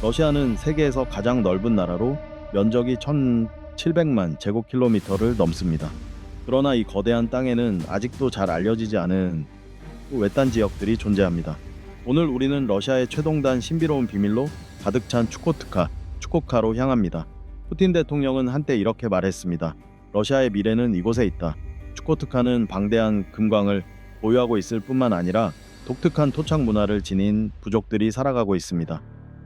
러시아는 세계에서 가장 넓은 나라로 면적이 1,700만 제곱킬로미터를 넘습니다. 그러나 이 거대한 땅에는 아직도 잘 알려지지 않은 외딴 지역들이 존재합니다. 오늘 우리는 러시아의 최동단 신비로운 비밀로 가득 찬 추코트카로 향합니다. 푸틴 대통령은 한때 이렇게 말했습니다. 러시아의 미래는 이곳에 있다. 추코트카는 방대한 금광을 보유하고 있을 뿐만 아니라 독특한 토착 문화를 지닌 부족들이 살아가고 있습니다.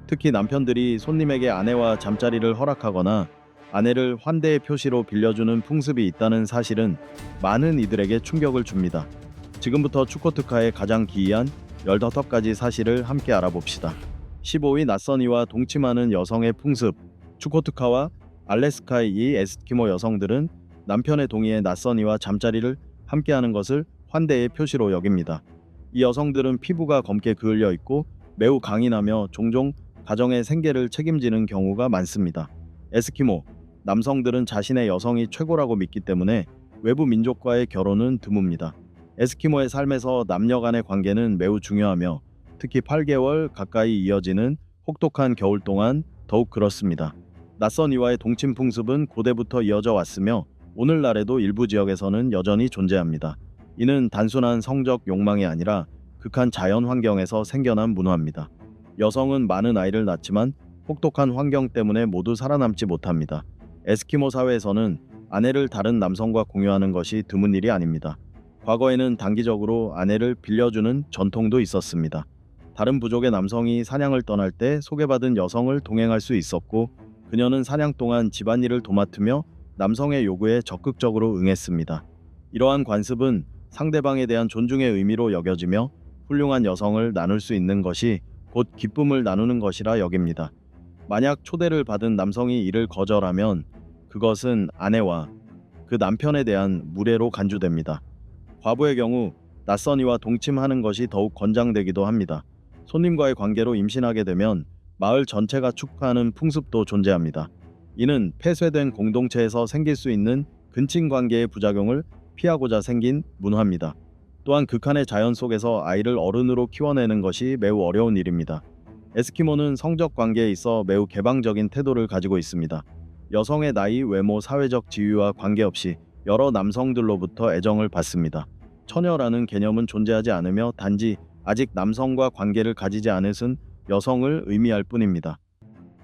특히 남편들이 손님에게 아내와 잠자리를 허락하거나 아내를 환대의 표시로 빌려주는 풍습이 있다는 사실은 많은 이들에게 충격을 줍니다. 지금부터 추코트카의 가장 기이한 15가지 사실을 함께 알아봅시다. 15위 낯선 이와 동침하는 여성의 풍습. 추코트카와 알래스카의 이 에스키모 여성들은 남편의 동의에 낯선 이와 잠자리를 함께하는 것을 환대의 표시로 여깁니다. 이 여성들은 피부가 검게 그을려 있고 매우 강인하며 종종 가정의 생계를 책임지는 경우가 많습니다. 에스키모 남성들은 자신의 여성이 최고라고 믿기 때문에 외부 민족과의 결혼은 드뭅니다. 에스키모의 삶에서 남녀 간의 관계는 매우 중요하며 특히 8개월 가까이 이어지는 혹독한 겨울 동안 더욱 그렇습니다. 낯선 이와의 동침 풍습은 고대부터 이어져 왔으며 오늘날에도 일부 지역에서는 여전히 존재합니다. 이는 단순한 성적 욕망이 아니라 극한 자연 환경에서 생겨난 문화입니다. 여성은 많은 아이를 낳지만 혹독한 환경 때문에 모두 살아남지 못합니다. 에스키모 사회에서는 아내를 다른 남성과 공유하는 것이 드문 일이 아닙니다. 과거에는 단기적으로 아내를 빌려주는 전통도 있었습니다. 다른 부족의 남성이 사냥을 떠날 때 소개받은 여성을 동행할 수 있었고 그녀는 사냥 동안 집안일을 도맡으며 남성의 요구에 적극적으로 응했습니다. 이러한 관습은 상대방에 대한 존중의 의미로 여겨지며 훌륭한 여성을 나눌 수 있는 것이 곧 기쁨을 나누는 것이라 여깁니다. 만약 초대를 받은 남성이 이를 거절하면 그것은 아내와 그 남편에 대한 무례로 간주됩니다. 과부의 경우 낯선 이와 동침하는 것이 더욱 권장되기도 합니다. 손님과의 관계로 임신하게 되면 마을 전체가 축하하는 풍습도 존재합니다. 이는 폐쇄된 공동체에서 생길 수 있는 근친 관계의 부작용을 피하고자 생긴 문화입니다. 또한 극한의 자연 속에서 아이를 어른으로 키워내는 것이 매우 어려운 일입니다. 에스키모는 성적 관계에 있어 매우 개방적인 태도를 가지고 있습니다. 여성의 나이, 외모, 사회적 지위와 관계없이 여러 남성들로부터 애정을 받습니다. 처녀라는 개념은 존재하지 않으며 단지 아직 남성과 관계를 가지지 않으신 여성을 의미할 뿐입니다.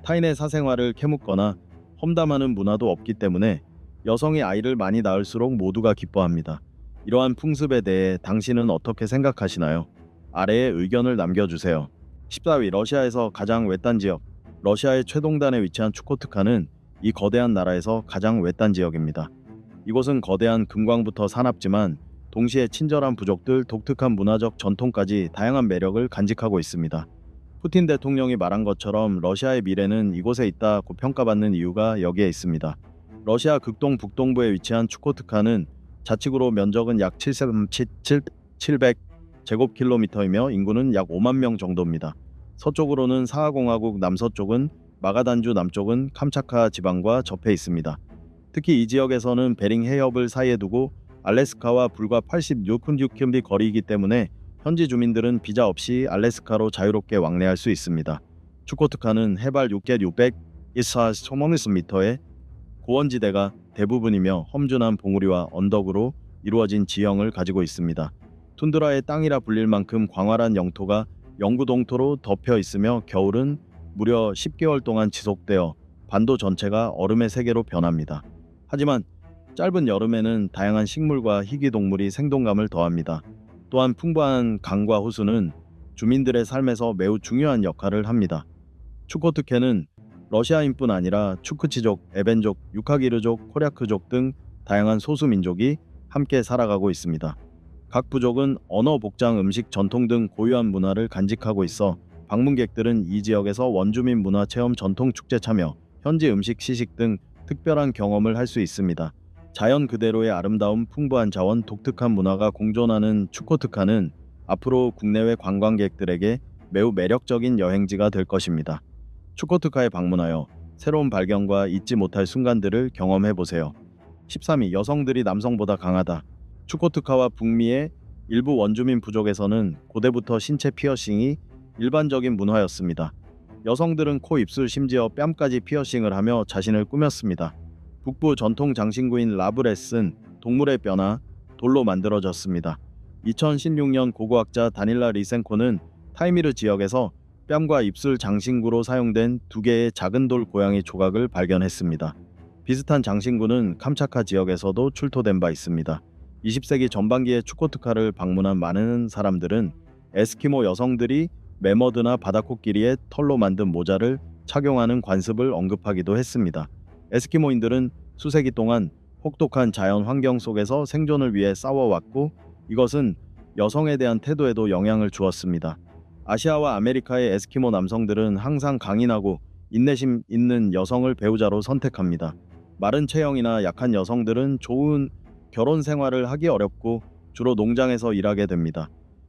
타인의 사생활을 캐묻거나 험담하는 문화도 없기 때문에 여성이 아이를 많이 낳을수록 모두가 기뻐합니다. 이러한 풍습에 대해 당신은 어떻게 생각하시나요? 아래에 의견을 남겨주세요. 14위 러시아에서 가장 외딴 지역. 러시아의 최동단에 위치한 추코트카는 이 거대한 나라에서 가장 외딴 지역입니다. 이곳은 거대한 금광부터 사납지만 동시에 친절한 부족들, 독특한 문화적 전통까지 다양한 매력을 간직하고 있습니다. 푸틴 대통령이 말한 것처럼 러시아의 미래는 이곳에 있다고 평가받는 이유가 여기에 있습니다. 러시아 극동 북동부에 위치한 추코트카는 자치구로 면적은 약 700 제곱킬로미터이며 인구는 약 5만 명 정도입니다. 서쪽으로는 사하공화국, 남서쪽은 마가단주, 남쪽은 캄차카 지방과 접해 있습니다. 특히 이 지역에서는 베링 해협을 사이에 두고 알래스카와 불과 86km 거리이기 때문에 현지 주민들은 비자 없이 알래스카로 자유롭게 왕래할 수 있습니다. 추코트카는 해발 6,624m의 고원지대가 대부분이며 험준한 봉우리와 언덕으로 이루어진 지형을 가지고 있습니다. 툰드라의 땅이라 불릴 만큼 광활한 영토가 영구 동토로 덮여 있으며 겨울은 무려 10개월 동안 지속되어 반도 전체가 얼음의 세계로 변합니다. 하지만 짧은 여름에는 다양한 식물과 희귀동물이 생동감을 더합니다. 또한 풍부한 강과 호수는 주민들의 삶에서 매우 중요한 역할을 합니다. 추코트케는 러시아인뿐 아니라 추크치족, 에벤족, 유카기르족, 코랴크족 등 다양한 소수민족이 함께 살아가고 있습니다. 각 부족은 언어, 복장, 음식, 전통 등 고유한 문화를 간직하고 있어 방문객들은 이 지역에서 원주민 문화 체험, 전통 축제 참여, 현지 음식 시식 등 특별한 경험을 할 수 있습니다. 자연 그대로의 아름다움, 풍부한 자원, 독특한 문화가 공존하는 추코트카는 앞으로 국내외 관광객들에게 매우 매력적인 여행지가 될 것입니다. 추코트카에 방문하여 새로운 발견과 잊지 못할 순간들을 경험해보세요. 13위 여성들이 남성보다 강하다. 추코트카와 북미의 일부 원주민 부족에서는 고대부터 신체 피어싱이 일반적인 문화였습니다. 여성들은 코, 입술, 심지어 뺨까지 피어싱을 하며 자신을 꾸몄습니다. 북부 전통 장신구인 라브레스는 동물의 뼈나 돌로 만들어졌습니다. 2016년 고고학자 다닐라 리센코는 타이미르 지역에서 뺨과 입술 장신구로 사용된 2개의 작은 돌 고양이 조각을 발견했습니다. 비슷한 장신구는 캄차카 지역에서도 출토된 바 있습니다. 20세기 전반기에 추코트카를 방문한 많은 사람들은 에스키모 여성들이 매머드나 바다코끼리의 털로 만든 모자를 착용하는 관습을 언급하기도 했습니다. 에스키모인들은 수세기 동안 혹독한 자연 환경 속에서 생존을 위해 싸워왔고, 이것은 여성에 대한 태도에도 영향을 주었습니다. 아시아와 아메리카의 에스키모 남성들은 항상 강인하고 인내심 있는 여성을 배우자로 선택합니다. 마른 체형이나 약한 여성들은 좋은 결혼 생활을 하기 어렵고 주로 농장에서 일하게 됩니다.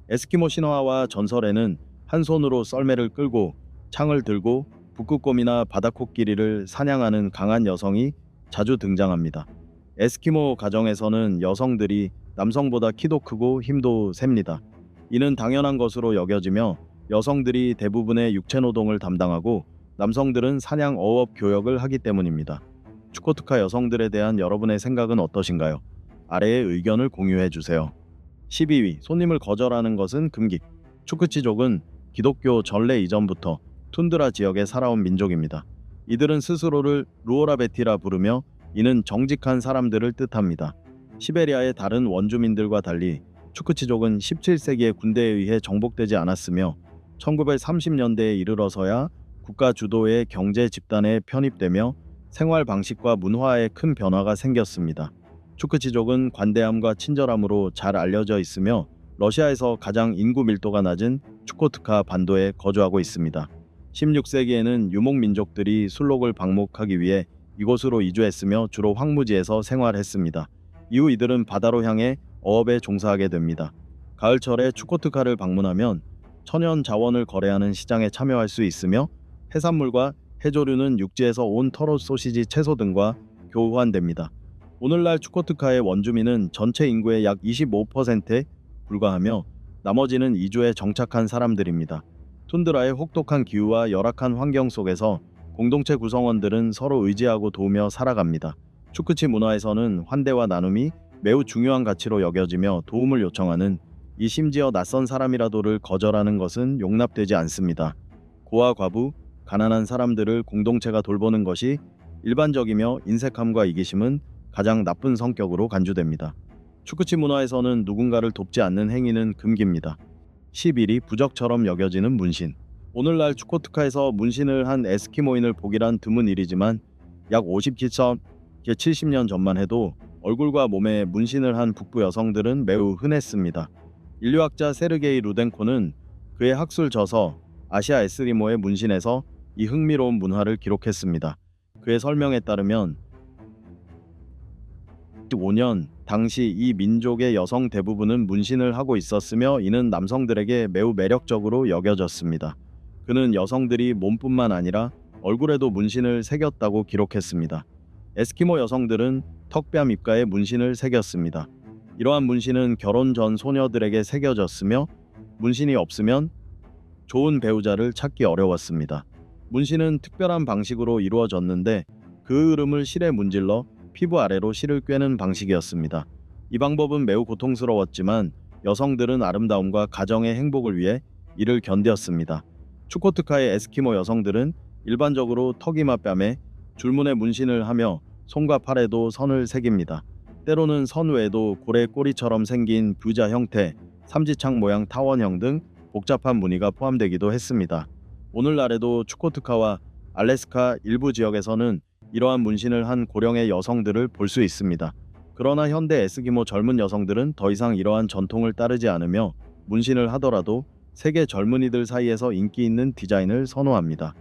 에스키모 신화와 전설에는 한 손으로 썰매를 끌고 창을 들고 북극곰이나 바다코끼리를 사냥하는 강한 여성이 자주 등장합니다. 에스키모 가정에서는 여성들이 남성보다 키도 크고 힘도 셉니다. 이는 당연한 것으로 여겨지며 여성들이 대부분의 육체노동을 담당하고 남성들은 사냥 어업 교역을 하기 때문입니다. 추코트카 여성들에 대한 여러분의 생각은 어떠신가요? 아래의 의견을 공유해 주세요. 12위. 손님을 거절하는 것은 금기. 추크치족은 기독교 전래 이전부터 툰드라 지역에 살아온 민족입니다. 이들은 스스로를 루오라베티라 부르며 이는 정직한 사람들을 뜻합니다. 시베리아의 다른 원주민들과 달리 추크치족은 17세기에 군대에 의해 정복되지 않았으며 1930년대에 이르러서야 국가 주도의 경제 집단에 편입되며 생활 방식과 문화에 큰 변화가 생겼습니다. 추크치족은 관대함과 친절함으로 잘 알려져 있으며 러시아에서 가장 인구 밀도가 낮은 추코트카 반도에 거주하고 있습니다. 16세기에는 유목민족들이 술록을 방목하기 위해 이곳으로 이주했으며 주로 황무지에서 생활했습니다. 이후 이들은 바다로 향해 어업에 종사하게 됩니다. 가을철에 추코트카를 방문하면 천연 자원을 거래하는 시장에 참여할 수 있으며 해산물과 해조류는 육지에서 온 터로 소시지, 채소 등과 교환됩니다. 오늘날 추코트카의 원주민은 전체 인구의 약 25%에 불과하며 나머지는 이주에 정착한 사람들입니다. 툰드라의 혹독한 기후와 열악한 환경 속에서 공동체 구성원들은 서로 의지하고 도우며 살아갑니다. 추크치 문화에서는 환대와 나눔이 매우 중요한 가치로 여겨지며 도움을 요청하는 이 심지어 낯선 사람이라도를 거절하는 것은 용납되지 않습니다. 고아, 과부, 가난한 사람들을 공동체가 돌보는 것이 일반적이며 인색함과 이기심은 가장 나쁜 성격으로 간주됩니다. 추크치 문화에서는 누군가를 돕지 않는 행위는 금기입니다. 11위. 부적처럼 여겨지는 문신. 오늘날 추코트카에서 문신을 한 에스키모인을 보기란 드문 일이지만 약 70년 전만 해도 얼굴과 몸에 문신을 한 북부 여성들은 매우 흔했습니다. 인류학자 세르게이 루덴코는 그의 학술 저서 아시아 에스키모의 문신에서 이 흥미로운 문화를 기록했습니다. 그의 설명에 따르면 5년 당시 이 민족의 여성 대부분은 문신을 하고 있었으며 이는 남성들에게 매우 매력적으로 여겨졌습니다. 그는 여성들이 몸뿐만 아니라 얼굴에도 문신을 새겼다고 기록했습니다. 에스키모 여성들은 턱, 뺨, 입가에 문신을 새겼습니다. 이러한 문신은 결혼 전 소녀들에게 새겨졌으며 문신이 없으면 좋은 배우자를 찾기 어려웠습니다. 문신은 특별한 방식으로 이루어졌는데 그 흐름을 실에 문질러 피부 아래로 실을 꿰는 방식이었습니다. 이 방법은 매우 고통스러웠지만 여성들은 아름다움과 가정의 행복을 위해 이를 견뎠습니다. 추코트카의 에스키모 여성들은 일반적으로 턱이나 뺨에 줄무늬 문신을 하며 손과 팔에도 선을 새깁니다. 때로는 선 외에도 고래 꼬리처럼 생긴 뷰자 형태, 삼지창 모양 타원형 등 복잡한 무늬가 포함되기도 했습니다. 오늘날에도 추코트카와 알래스카 일부 지역에서는 이러한 문신을 한 고령의 여성들을 볼 수 있습니다. 그러나 현대 에스키모 젊은 여성들은 더 이상 이러한 전통을 따르지 않으며 문신을 하더라도 세계 젊은이들 사이에서 인기 있는 디자인을 선호합니다.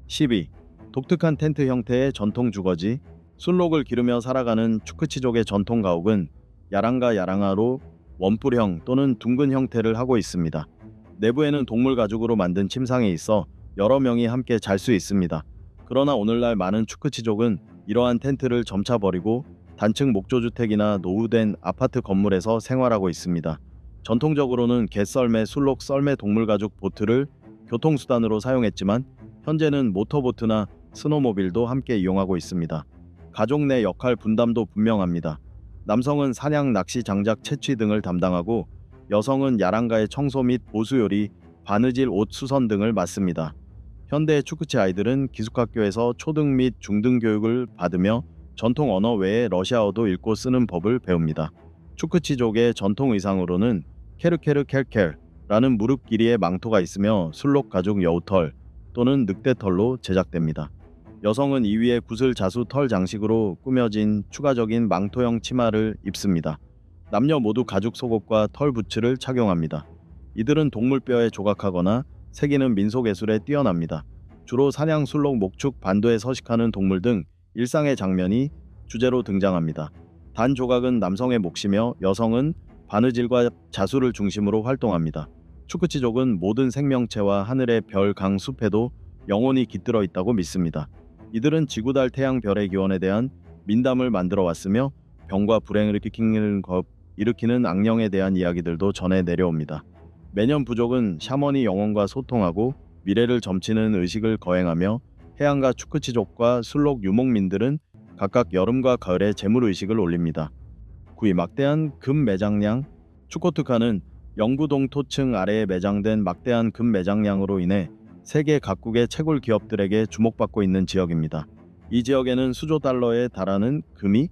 12. 독특한 텐트 형태의 전통 주거지. 순록을 기르며 살아가는 추크치족의 전통 가옥은 야랑가 야랑아로 원뿔형 또는 둥근 형태를 하고 있습니다. 내부에는 동물 가죽으로 만든 침상이 있어 여러 명이 함께 잘 수 있습니다. 그러나 오늘날 많은 추크치족은 이러한 텐트를 점차 버리고 단층 목조주택이나 노후된 아파트 건물에서 생활하고 있습니다. 전통적으로는 개썰매, 술록 썰매, 동물가죽 보트를 교통수단으로 사용했지만 현재는 모터보트나 스노모빌도 함께 이용하고 있습니다. 가족 내 역할 분담도 분명합니다. 남성은 사냥, 낚시, 장작, 채취 등을 담당하고 여성은 야랑가의 청소 및 보수 요리, 바느질, 옷 수선 등을 맡습니다. 현대 추크치 아이들은 기숙학교에서 초등 및 중등 교육을 받으며 전통 언어 외에 러시아어도 읽고 쓰는 법을 배웁니다. 추크치족의 전통 의상으로는 케르케르켈켈라는 무릎 길이의 망토가 있으며 술록 가죽 여우털 또는 늑대털로 제작됩니다. 여성은 이 위에 구슬, 자수, 털 장식으로 꾸며진 추가적인 망토형 치마를 입습니다. 남녀 모두 가죽 속옷과 털 부츠를 착용합니다. 이들은 동물뼈에 조각하거나 새기는 민속예술에 뛰어납니다. 주로 사냥, 술록, 목축, 반도에 서식하는 동물 등 일상의 장면이 주제로 등장합니다. 단 조각은 남성의 몫이며 여성은 바느질과 자수를 중심으로 활동합니다. 추크치족은 모든 생명체와 하늘의 별, 강, 숲에도 영혼이 깃들어 있다고 믿습니다. 이들은 지구, 달, 태양, 별의 기원에 대한 민담을 만들어 왔으며 병과 불행을 일으키는 악령에 대한 이야기들도 전해 내려옵니다. 매년 부족은 샤머니 영혼과 소통하고 미래를 점치는 의식을 거행하며 해안가 추크치족과 술록 유목민들은 각각 여름과 가을에 재물의식을 올립니다. 9위 막대한 금 매장량. 추코트카는 영구동 토층 아래에 매장된 막대한 금 매장량으로 인해 세계 각국의 채굴 기업들에게 주목받고 있는 지역입니다. 이 지역에는 수조 달러에 달하는 금이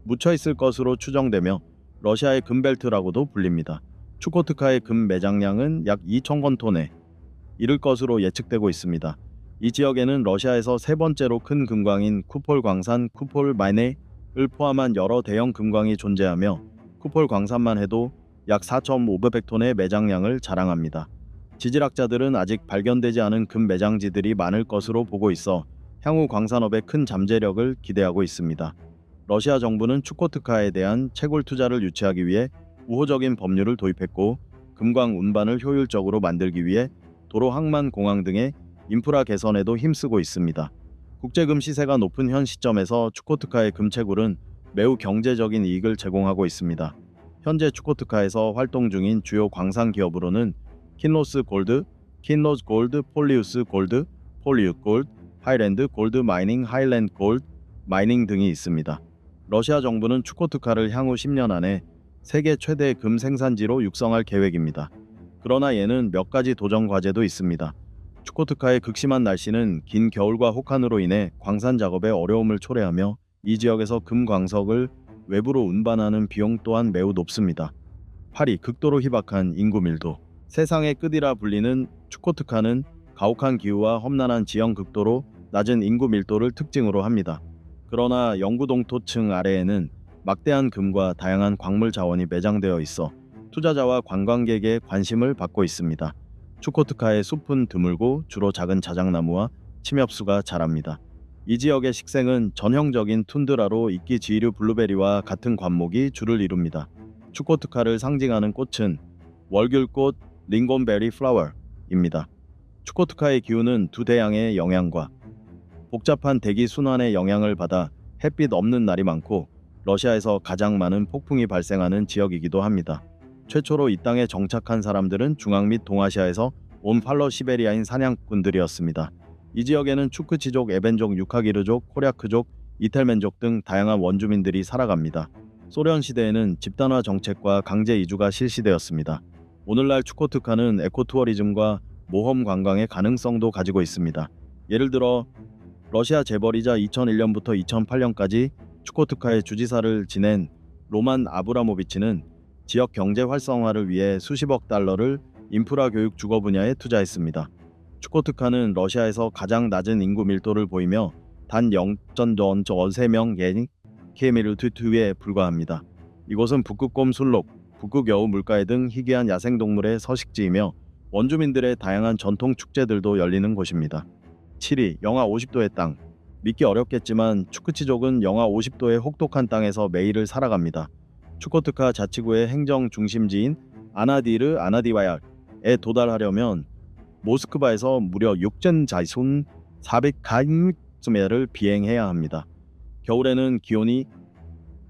묻혀 있을 것으로 추정되며 러시아의 금벨트라고도 불립니다. 추코트카의 금 매장량은 약 2,000건톤에 이를 것으로 예측되고 있습니다. 이 지역에는 러시아에서 세 번째로 큰 금광인 쿠폴 광산 쿠폴 마이네를 포함한 여러 대형 금광이 존재하며 쿠폴 광산만 해도 약 4,500톤의 매장량을 자랑합니다. 지질학자들은 아직 발견되지 않은 금 매장지들이 많을 것으로 보고 있어 향후 광산업의 큰 잠재력을 기대하고 있습니다. 러시아 정부는 추코트카에 대한 채굴 투자를 유치하기 위해 우호적인 법률을 도입했고 금광 운반을 효율적으로 만들기 위해 도로, 항만, 공항 등의 인프라 개선에도 힘쓰고 있습니다. 국제금 시세가 높은 현 시점에서 추코트카의 금채굴은 매우 경제적인 이익을 제공하고 있습니다. 현재 추코트카에서 활동 중인 주요 광산 기업으로는 킨로스 골드, 킨로스 골드, 폴리우스 골드, 폴리우 골드, 하이랜드 골드 마이닝, 하일랜드 골드 마이닝 등이 있습니다. 러시아 정부는 추코트카를 향후 10년 안에 세계 최대 금 생산지로 육성할 계획입니다. 그러나 얘는 몇 가지 도전 과제도 있습니다. 추코트카의 극심한 날씨는 긴 겨울과 혹한으로 인해 광산 작업에 어려움을 초래하며 이 지역에서 금 광석을 외부로 운반하는 비용 또한 매우 높습니다. 8위 극도로 희박한 인구 밀도. 세상의 끝이라 불리는 추코트카는 가혹한 기후와 험난한 지형, 극도로 낮은 인구 밀도를 특징으로 합니다. 그러나 영구동토층 아래에는 막대한 금과 다양한 광물 자원이 매장되어 있어 투자자와 관광객의 관심을 받고 있습니다. 추코트카의 숲은 드물고 주로 작은 자작나무와 침엽수가 자랍니다. 이 지역의 식생은 전형적인 툰드라로 이끼 지이류 블루베리와 같은 관목이 주를 이룹니다. 추코트카를 상징하는 꽃은 월귤꽃 링곤베리 플라워입니다. 추코트카의 기후는 두 대양의 영향과 복잡한 대기 순환의 영향을 받아 햇빛 없는 날이 많고 러시아에서 가장 많은 폭풍이 발생하는 지역이기도 합니다. 최초로 이 땅에 정착한 사람들은 중앙 및 동아시아에서 온 팔러 시베리아인 사냥꾼들이었습니다. 이 지역에는 추크치족, 에벤족, 유카기르족, 코리아크족, 이텔멘족 등 다양한 원주민들이 살아갑니다. 소련 시대에는 집단화 정책과 강제 이주가 실시되었습니다. 오늘날 추코트카는 에코투어리즘과 모험 관광의 가능성도 가지고 있습니다. 예를 들어 러시아 재벌이자 2001년부터 2008년까지 추코트카의 주지사를 지낸 로만 아브라모비치는 지역 경제 활성화를 위해 수십억 달러를 인프라, 교육, 주거 분야에 투자했습니다. 추코트카는 러시아에서 가장 낮은 인구 밀도를 보이며 단 0.03명 km²에 불과합니다. 이곳은 북극곰, 술록, 북극여우, 물가애 등 희귀한 야생동물의 서식지이며 원주민들의 다양한 전통 축제들도 열리는 곳입니다. 7위 영하 50도의 땅. 믿기 어렵겠지만 추크치족은 영하 50도의 혹독한 땅에서 매일을 살아갑니다. 추코트카 자치구의 행정 중심지인 아나디와야에 도달하려면 모스크바에서 무려 6전 자손 400km를 비행해야 합니다. 겨울에는 기온이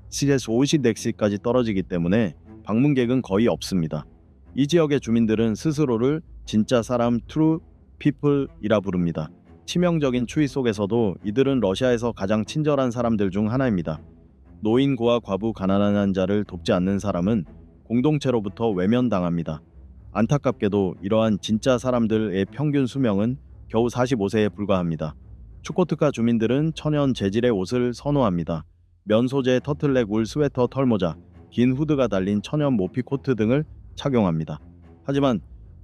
-50뎁시까지 떨어지기 때문에 방문객은 거의 없습니다. 이 지역의 주민들은 스스로를 진짜 사람 트루 피플이라 부릅니다. 치명적인 추위 속에서도 이들은 러시아에서 가장 친절한 사람들 중 하나입니다. 노인, 고아, 과부, 가난한 자를 돕지 않는 사람은 공동체로부터 외면당합니다. 안타깝게도 이러한 진짜 사람들의 평균 수명은 겨우 45세에 불과합니다. 추코트카 주민들은 천연 재질의 옷을 선호합니다. 면 소재의 터틀넥, 울 스웨터, 털모자, 긴 후드가 달린 천연 모피 코트 등을 착용합니다. 하지만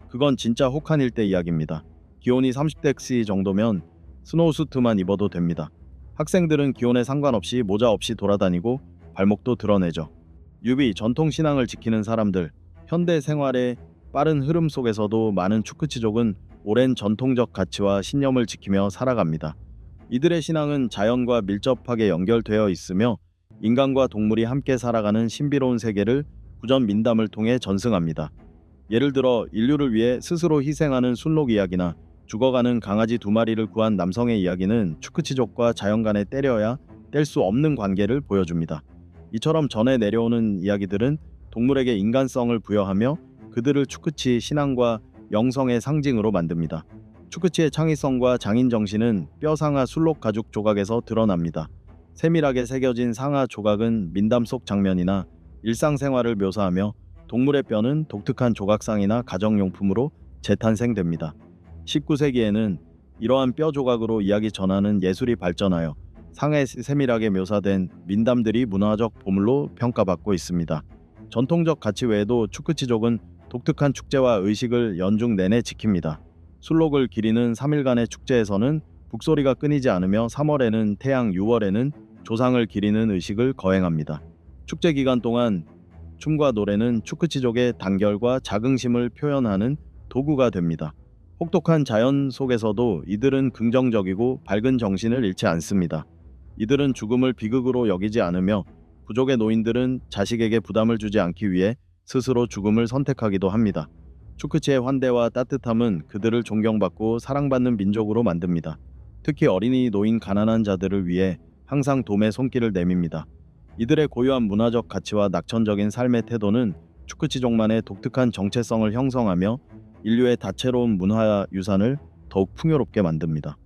그건 진짜 혹한일 때 이야기입니다. 기온이 30대 정도면 스노우수트만 입어도 됩니다. 학생들은 기온에 상관없이 모자 없이 돌아다니고 발목도 드러내죠. 유비, 전통 신앙을 지키는 사람들. 현대 생활의 빠른 흐름 속에서도 많은 추크치족은 오랜 전통적 가치와 신념을 지키며 살아갑니다. 이들의 신앙은 자연과 밀접하게 연결되어 있으며 인간과 동물이 함께 살아가는 신비로운 세계를 구전 민담을 통해 전승합니다. 예를 들어 인류를 위해 스스로 희생하는 순록 이야기나 죽어가는 강아지 2마리를 구한 남성의 이야기는 추크치족과 자연 간의 때려야 뗄 수 없는 관계를 보여줍니다. 이처럼 전해 내려오는 이야기들은 동물에게 인간성을 부여하며 그들을 추크치 신앙과 영성의 상징으로 만듭니다. 추크치의 창의성과 장인 정신은 뼈 상하 순록 가죽 조각에서 드러납니다. 세밀하게 새겨진 상하 조각은 민담 속 장면이나 일상생활을 묘사하며 동물의 뼈는 독특한 조각상이나 가정용품으로 재탄생됩니다. 19세기에는 이러한 뼈 조각으로 이야기 전하는 예술이 발전하여 상에 세밀하게 묘사된 민담들이 문화적 보물로 평가받고 있습니다. 전통적 가치 외에도 추크치족은 독특한 축제와 의식을 연중 내내 지킵니다. 순록을 기리는 3일간의 축제에서는 북소리가 끊이지 않으며 3월에는 태양, 6월에는 조상을 기리는 의식을 거행합니다. 축제 기간 동안 춤과 노래는 추크치족의 단결과 자긍심을 표현하는 도구가 됩니다. 혹독한 자연 속에서도 이들은 긍정적이고 밝은 정신을 잃지 않습니다. 이들은 죽음을 비극으로 여기지 않으며 부족의 노인들은 자식에게 부담을 주지 않기 위해 스스로 죽음을 선택하기도 합니다. 추크치의 환대와 따뜻함은 그들을 존경받고 사랑받는 민족으로 만듭니다. 특히 어린이, 노인, 가난한 자들을 위해 항상 도움의 손길을 내밉니다. 이들의 고유한 문화적 가치와 낙천적인 삶의 태도는 추크치족만의 독특한 정체성을 형성하며 인류의 다채로운 문화 유산을 더욱 풍요롭게 만듭니다.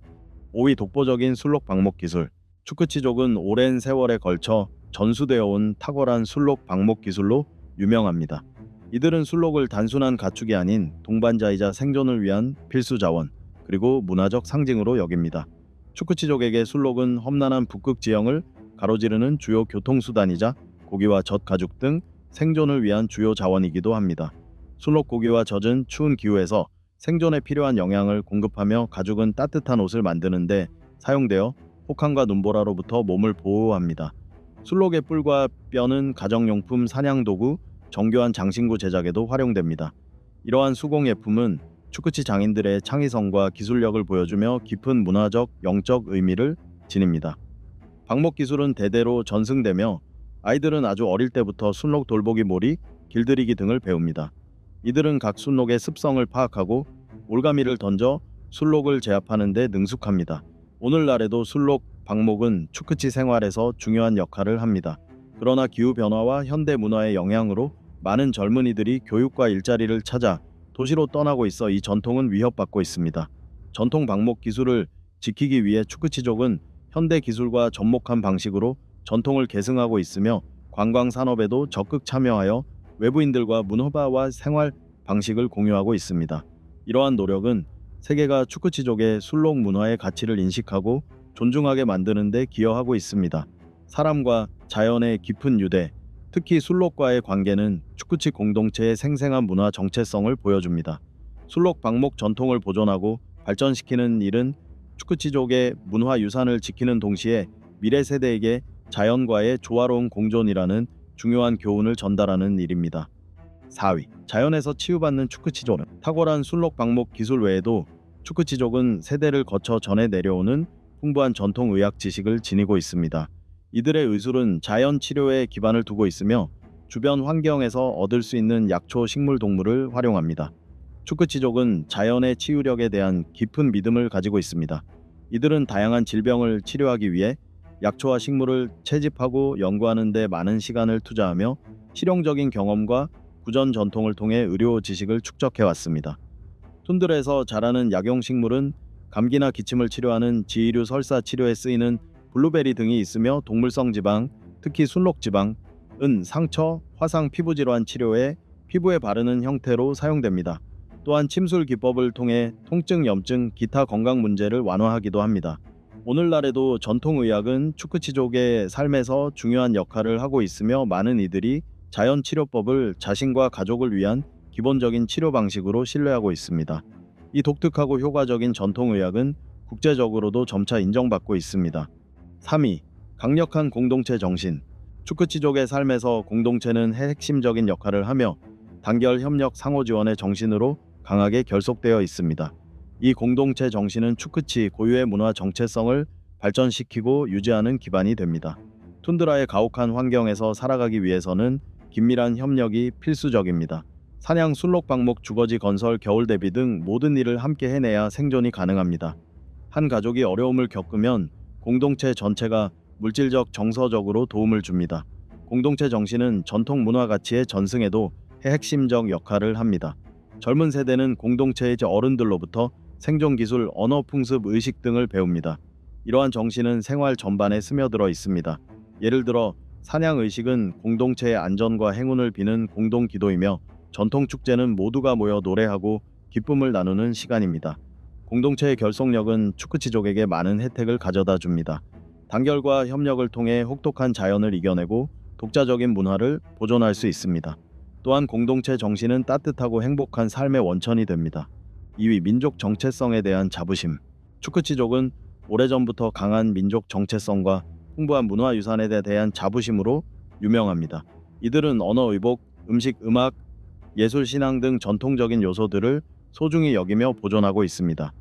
5위, 독보적인 순록 방목 기술. 추크치족은 오랜 세월에 걸쳐 전수되어 온 탁월한 순록 방목 기술로 유명합니다. 이들은 순록을 단순한 가축이 아닌 동반자이자 생존을 위한 필수 자원, 그리고 문화적 상징으로 여깁니다. 추크치족에게 순록은 험난한 북극 지형을 가로지르는 주요 교통수단이자 고기와 젖, 가죽 등 생존을 위한 주요 자원이기도 합니다. 순록 고기와 젖은 추운 기후에서 생존에 필요한 영양을 공급하며 가죽은 따뜻한 옷을 만드는데 사용되어 혹한과 눈보라로부터 몸을 보호합니다. 순록의 뿔과 뼈는 가정용품, 사냥도구, 정교한 장신구 제작에도 활용됩니다. 이러한 수공예품은 추크치 장인들의 창의성과 기술력을 보여주며 깊은 문화적, 영적 의미를 지닙니다. 방목 기술은 대대로 전승되며 아이들은 아주 어릴 때부터 순록 돌보기, 몰이, 길들이기 등을 배웁니다. 이들은 각 순록의 습성을 파악하고 올가미를 던져 순록을 제압하는 데 능숙합니다. 오늘날에도 순록 방목은 추크치 생활에서 중요한 역할을 합니다. 그러나 기후변화와 현대 문화의 영향으로 많은 젊은이들이 교육과 일자리를 찾아 도시로 떠나고 있어 이 전통은 위협받고 있습니다. 전통 방목 기술을 지키기 위해 추크치족은 현대 기술과 접목한 방식으로 전통을 계승하고 있으며 관광 산업에도 적극 참여하여 외부인들과 문화와 생활 방식을 공유하고 있습니다. 이러한 노력은 세계가 추크치족의 순록 문화의 가치를 인식하고 존중하게 만드는 데 기여하고 있습니다. 사람과 자연의 깊은 유대, 특히 순록과의 관계는 추크치 공동체의 생생한 문화 정체성을 보여줍니다. 순록 방목 전통을 보존하고 발전시키는 일은 추크치족의 문화 유산을 지키는 동시에 미래 세대에게 자연과의 조화로운 공존이라는 중요한 교훈을 전달하는 일입니다. 4위, 자연에서 치유받는 추크치족. 탁월한 순록 방목 기술 외에도 추크치족은 세대를 거쳐 전해 내려오는 풍부한 전통 의학 지식을 지니고 있습니다. 이들의 의술은 자연 치료에 기반을 두고 있으며 주변 환경에서 얻을 수 있는 약초, 식물, 동물을 활용합니다. 추크치족은 자연의 치유력에 대한 깊은 믿음을 가지고 있습니다. 이들은 다양한 질병을 치료하기 위해 약초와 식물을 채집하고 연구하는 데 많은 시간을 투자하며 실용적인 경험과 구전 전통을 통해 의료 지식을 축적해 왔습니다. 툰드레에서 자라는 약용 식물은 감기나 기침을 치료하는 지이류 설사 치료에 쓰이는 블루베리 등이 있으며 동물성 지방, 특히 순록 지방은 상처, 화상 피부 질환 치료에 피부에 바르는 형태로 사용됩니다. 또한 침술 기법을 통해 통증, 염증, 기타 건강 문제를 완화하기도 합니다. 오늘날에도 전통의학은 추크치족의 삶에서 중요한 역할을 하고 있으며 많은 이들이 자연치료법을 자신과 가족을 위한 기본적인 치료 방식으로 신뢰하고 있습니다. 이 독특하고 효과적인 전통의학은 국제적으로도 점차 인정받고 있습니다. 3위. 강력한 공동체 정신. 추크치족의 삶에서 공동체는 핵심적인 역할을 하며 단결, 협력, 상호지원의 정신으로 강하게 결속되어 있습니다. 이 공동체 정신은 추크치 고유의 문화 정체성을 발전시키고 유지하는 기반이 됩니다. 툰드라의 가혹한 환경에서 살아가기 위해서는 긴밀한 협력이 필수적입니다. 사냥, 순록, 방목, 주거지, 건설, 겨울 대비 등 모든 일을 함께 해내야 생존이 가능합니다. 한 가족이 어려움을 겪으면 공동체 전체가 물질적, 정서적으로 도움을 줍니다. 공동체 정신은 전통 문화 가치의 전승에도 핵심적 역할을 합니다. 젊은 세대는 공동체의 어른들로부터 생존 기술, 언어, 풍습, 의식 등을 배웁니다. 이러한 정신은 생활 전반에 스며들어 있습니다. 예를 들어 사냥 의식은 공동체의 안전과 행운을 비는 공동 기도이며 전통 축제는 모두가 모여 노래하고 기쁨을 나누는 시간입니다. 공동체의 결속력은 추크치족에게 많은 혜택을 가져다 줍니다. 단결과 협력을 통해 혹독한 자연을 이겨내고 독자적인 문화를 보존할 수 있습니다. 또한 공동체 정신은 따뜻하고 행복한 삶의 원천이 됩니다. 2위. 민족 정체성에 대한 자부심. 추크치족은 오래전부터 강한 민족 정체성과 풍부한 문화유산에 대한 자부심으로 유명합니다. 이들은 언어, 의복, 음식, 음악, 예술, 신앙 등 전통적인 요소들을 소중히 여기며 보존하고 있습니다.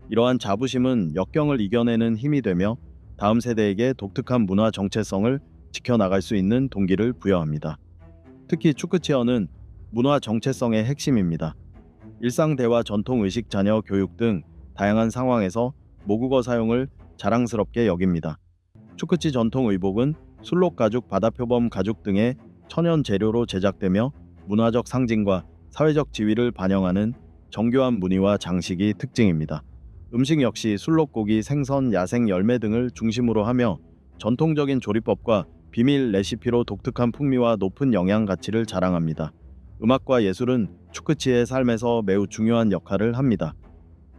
이러한 자부심은 역경을 이겨내는 힘이 되며 다음 세대에게 독특한 문화 정체성을 지켜나갈 수 있는 동기를 부여합니다. 특히 추크치어는 문화 정체성의 핵심입니다. 일상 대화, 전통 의식, 자녀 교육 등 다양한 상황에서 모국어 사용을 자랑스럽게 여깁니다. 추크치 전통 의복은 순록 가죽, 바다표범 가죽 등의 천연 재료로 제작되며 문화적 상징과 사회적 지위를 반영하는 정교한 무늬와 장식이 특징입니다. 음식 역시 순록고기, 생선, 야생 열매 등을 중심으로 하며 전통적인 조리법과 비밀 레시피로 독특한 풍미와 높은 영양 가치를 자랑합니다. 음악과 예술은 추크치의 삶에서 매우 중요한 역할을 합니다.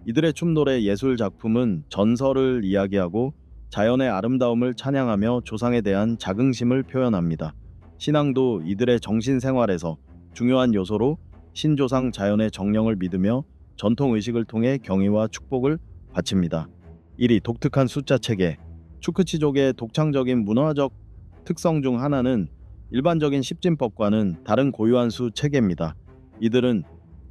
이들의 춤, 노래, 예술 작품은 전설을 이야기하고 자연의 아름다움을 찬양하며 조상에 대한 자긍심을 표현합니다. 신앙도 이들의 정신 생활에서 중요한 요소로 신조상 자연의 정령을 믿으며 전통 의식을 통해 경의와 축복을 바칩니다. 1위. 독특한 숫자 체계. 추크치족의 독창적인 문화적 특성 중 하나는 일반적인 십진법과는 다른 고유한 수 체계입니다. 이들은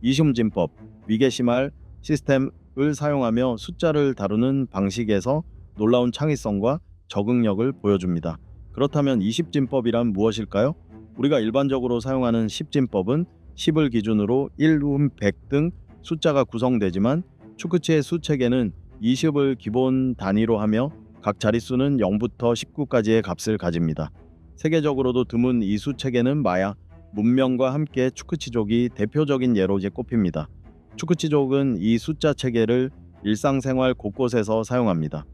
이슌진법, 위계시말 시스템을 사용하며 숫자를 다루는 방식에서 놀라운 창의성과 적응력을 보여줍니다. 그렇다면 20진법이란 무엇일까요? 우리가 일반적으로 사용하는 십진법은 10을 기준으로 1, 100 등 숫자가 구성되지만 추크치의 수체계는 20을 기본 단위로 하며 각 자릿수는 0부터 19까지의 값을 가집니다. 세계적으로도 드문 이 수체계는 마야 문명과 함께 추크치족이 대표적인 예로 꼽힙니다. 추크치족은 이 숫자 체계를 일상생활 곳곳에서 사용합니다.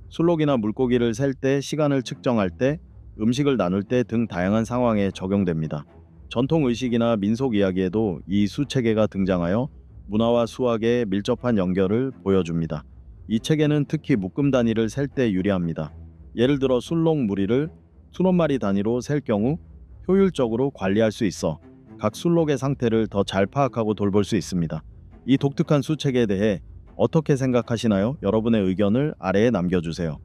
순록이나 물고기를 셀 때, 시간을 측정할 때, 음식을 나눌 때 등 다양한 상황에 적용됩니다. 전통 의식이나 민속 이야기에도 이 수체계가 등장하여 문화와 수학의 밀접한 연결을 보여줍니다. 이 체계는 특히 묶음 단위를 셀 때 유리합니다. 예를 들어 순록 무리를 순원마리 단위로 셀 경우 효율적으로 관리할 수 있어 각 순록의 상태를 더 잘 파악하고 돌볼 수 있습니다. 이 독특한 수체계에 대해 어떻게 생각하시나요? 여러분의 의견을 아래에 남겨주세요.